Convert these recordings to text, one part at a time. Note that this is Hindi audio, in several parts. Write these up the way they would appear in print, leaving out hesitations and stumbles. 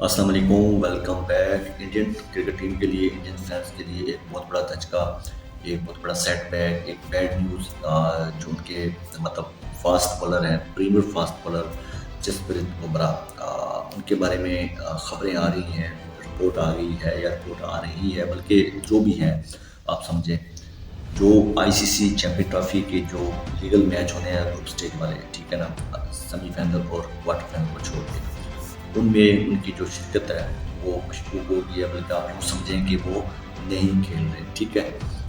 अस्सलाम वालेकुम, welcome back. Indian cricket team के लिए, इंडियन फैंस के लिए एक बहुत बड़ा धचका, एक बहुत बड़ा सेटबैक, एक बैड न्यूज़ जो उनके मतलब फास्ट बॉलर हैं, premier fast bowler Jasprit Bumrah, उनके बारे में खबरें आ रही हैं, रिपोर्ट आ गई है या रिपोर्ट आ रही है, बल्कि जो भी है आप समझें। जो आईसीसी चैंपियन ट्रॉफी के जो लीगल मैच होने हैं ग्रुप स्टेज वाले, ठीक है ना, सेमीफाइनल और क्वार्टर फाइनल को छोड़ के, उनमें उनकी जो शिरकत है वो मशकूक हो गई है, बल्कि आप यूँ समझें कि वो नहीं खेल रहे, ठीक है।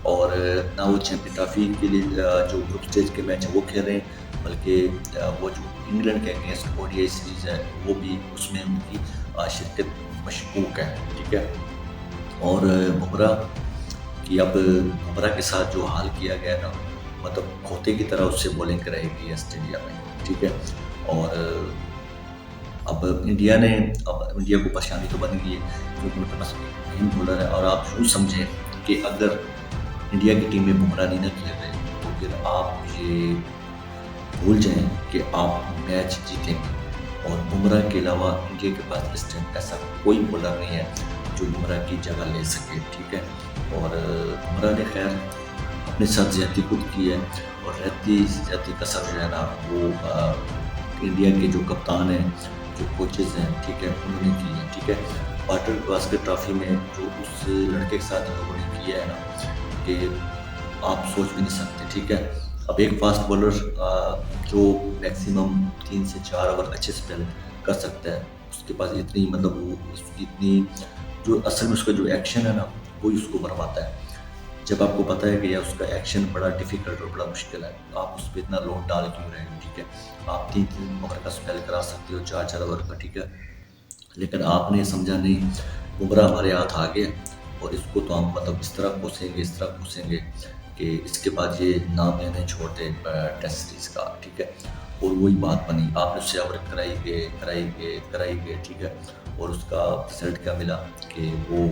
और ना वो चैंपियन ट्रॉफी के लिए जो ग्रुप स्टेज के मैच है वो खेल रहे हैं, बल्कि वो जो इंग्लैंड के अगेंस्ट ओडीआई सीरीज़ है वो भी उसमें उनकी शिरकत मशकूक है, ठीक है। और बुमराह कि अब बुमराह के साथ जो हाल किया गया ना, मतलब खोते की तरह उससे बॉलिंग कराई गई है ऑस्ट्रेलिया में, ठीक है। और अब इंडिया को परेशानी तो बन गई है क्योंकि उनके पास बेहतरीन बॉलर है। और आप यूँ समझें कि अगर इंडिया की टीम में बुमराह नहीं ना खेल रहे तो फिर आप ये भूल जाएं कि आप मैच जीतेंगे। और बुमराह के अलावा इंडिया के पास इस टाइम ऐसा कोई बॉलर नहीं है जो बुमराह की जगह ले सके, ठीक है। और बुमराह ने खैर अपने साथ ज्यादती खुद की है, और रहती ज्यादती का असर जो है ना वो इंडिया के जो कप्तान हैं, जो कोचेज़ हैं, ठीक है, उन्होंने की है, ठीक है। वाटर बास्केट ट्रॉफी में जो उस लड़के के साथ लोगों ने किया है ना, कि आप सोच भी नहीं सकते, ठीक है। अब एक फास्ट बॉलर जो मैक्सिमम 3 से 4 ओवर अच्छे स्पेल कर सकता है, उसके पास इतनी मतलब वो उसकी इतनी जो असल में उसका जो एक्शन है ना, वही उसको बनवाता है। जब आपको पता है कि यार उसका एक्शन बड़ा डिफ़िकल्ट और बड़ा मुश्किल है, तो आप उस पे इतना लोड डाल क्यों रहे हो, ठीक है। आप 3-3 ओवर का स्पेल करा सकते हो, 4-4 ओवर का, ठीक है। लेकिन आपने समझा नहीं, बुमराह हमारे हाथ आ गया और इसको तो हम मतलब इस तरह कोसेंगे कि इसके बाद ये नाम लेना ही छोड़ दे टेस्ट सीरीज़ का, ठीक है। और वही बात बनी, आपने उससे ओवर कराई गए, ठीक है। और उसका रिजल्ट क्या मिला कि वो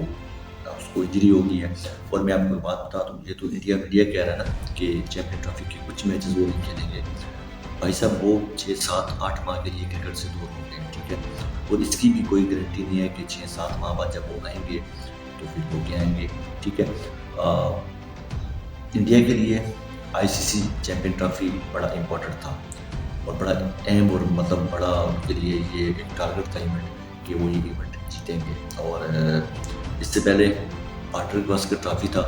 उसको इंजरी हो गई है। और मैं आपको एक बात बता दूँ, ये तो इंडिया मीडिया कह रहा है ना कि चैंपियन ट्रॉफी के कुछ मैचेस वो नहीं खेलेंगे। भाई साहब वो 6-7-8 माह के लिए क्रिकेट से दूर हो गए, ठीक है। और इसकी भी कोई गारंटी नहीं है कि 6-7 माह बाद जब वो आएँगे तो फिर वो क्या आएँगे, ठीक है। इंडिया के लिए आईसीसी चैंपियन ट्रॉफी बड़ा इम्पोर्टेंट था और बड़ा अहम, और मतलब बड़ा उनके लिए ये एक टारगेट था इवेंट कि वो ये इवेंट जीतेंगे। और इससे पहले वाटर बास्केट ट्रॉफी था,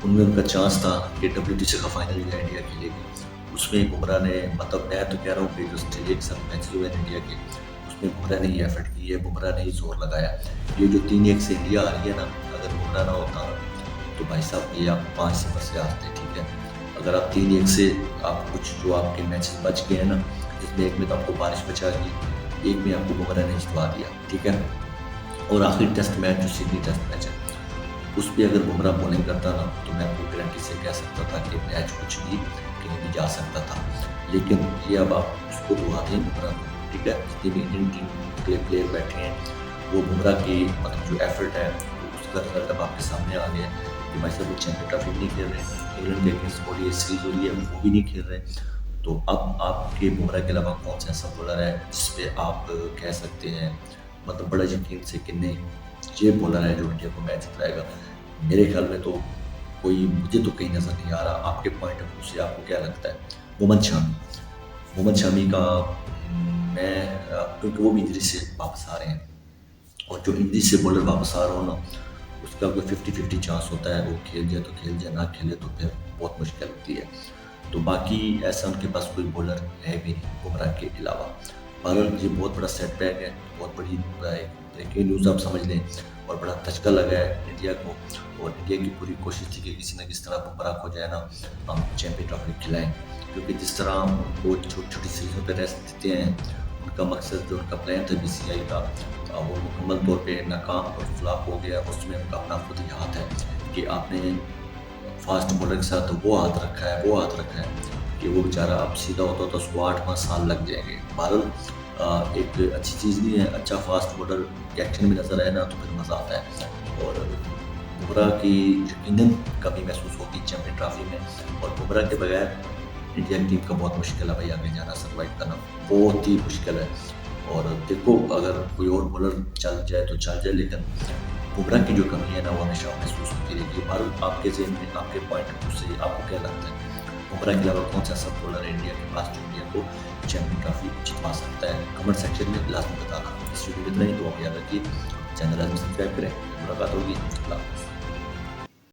उनमें उनका चांस था कि डब्ल्यूटीसी का फाइनल जो है इंडिया खेलेगी। उसमें बुमराह ने मतलब मैं तो कह रहा हूँ कि जो ऑस्ट्रेलिया के साथ मैच हुए हैं इंडिया के, उसमें बुमराह ने ये एफर्ट की है, बुमराह ने ही जोर लगाया। ये जो 3-1 से इंडिया आ रही है ना, अगर बुमराह ना होता तो भाई साहब ये आप 5-0 से हारते, ठीक है। अगर आप 3-1 से आप कुछ जो आपके मैचेस बच गए हैं ना, जिसमें एक में तो आपको बारिश बचा दी, एक में आपको बुमराह ने जितवा दिया, ठीक है। और आखिरी टेस्ट मैच जो सिडनी टेस्ट मैच है, उस पे अगर बुमराह बॉलिंग करता ना, तो मैं आपको गारंटी से कह सकता था कि मैच कुछ भी कहीं भी जा सकता था। लेकिन ये अब आप उसको दुआते हैं बुमराह को, ठीक है। जितने भी इंडियन टीम के प्लेयर बैठे हैं, वो बुमराह की मतलब जो एफर्ट है उसका रिजल्ट अब आपके सामने आ गया है कि भाई साहब वो चैंपियन ट्रॉफी भी नहीं खेल रहे, इंग्लैंड के अगेंस्ट ओडीआई सीरीज हो रही है वो भी नहीं खेल रहे। तो अब आपके बुमराह के अलावा कौन सा ऐसा बॉलर है जिस पे आप कह सकते हैं मतलब बड़ा यकीन से कि नहीं, ये बॉलर है जो इंडिया को मैच जिताएगा। मेरे ख्याल में तो कोई मुझे तो कहीं नज़र नहीं आ रहा। आपके पॉइंट ऑफ व्यू से आपको क्या लगता है? मोहम्मद शामी, मोहम्मद शामी का मैं क्योंकि वो भी इंजरी से वापस आ रहे हैं, और जो इंजरी से बॉलर वापस आ रहा हो ना, उसका कोई 50-50 चांस होता है, वो खेल जाए तो खेल जाए, ना खेले तो फिर बहुत मुश्किल होती है। तो बाकी ऐसा उनके पास कोई बॉलर है भी नहीं बुमराह के अलावा। बहरहाल ये बहुत बड़ा सेटबैक है, बहुत बड़ी एक ब्रेकिंग न्यूज़ आप समझ लें, और बड़ा धचका लगा है इंडिया को। और इंडिया की पूरी कोशिश थी कि किसी न किसी तरह बुमराह को जो है ना हम चैंपियन ट्रॉफी खिलाएं, क्योंकि जिस तरह हम उनको छोटी छोटी सीरीज़ों पर रेस्ट देते हैं, उनका मकसद जो उनका प्लान था बीसीआई का, वो मुकम्मल तौर पे नाकाम और फ्लॉप हो गया। उसमें उनका अपना खुद ही हाथ है कि आपने फास्ट बॉलर के साथ वो हाथ रखा है कि वो बेचारा अब सीधा होता तो उसको 8 साल लग जाएंगे। बहरहाल एक अच्छी चीज़ नहीं है, अच्छा फास्ट बॉलर के एक्शन में नज़र आए ना तो फिर मज़ा आता है। और बुमराह की यकीनन कमी महसूस होती चैंपियन ट्रॉफी में, और बुमराह के बगैर इंडियन टीम का बहुत मुश्किल है भाई आगे जाना, सर्वाइव करना बहुत ही मुश्किल है। और देखो अगर कोई और बॉलर चल जाए तो चल जाए, लेकिन बुमराह की जो कमी है ना वो हमेशा महसूस होती रहेगी। और आपके ज़हन में, आपके पॉइंट ऑफ व्यू से आपको क्या लगता है, बुमराह के अलावा कौन सा ऐसा बॉलर है इंडिया के पास जो इंडिया को चैंपियन ट्रॉफी जितवा सकता है? कमेंट सेक्शन में लाजमी बताना। इस वीडियो में इतना ही, तो आप याद रखिए चैनल लाजमी सब्सक्राइब करें। मुलाकात होगी। अल्लाह हाफ़िज़।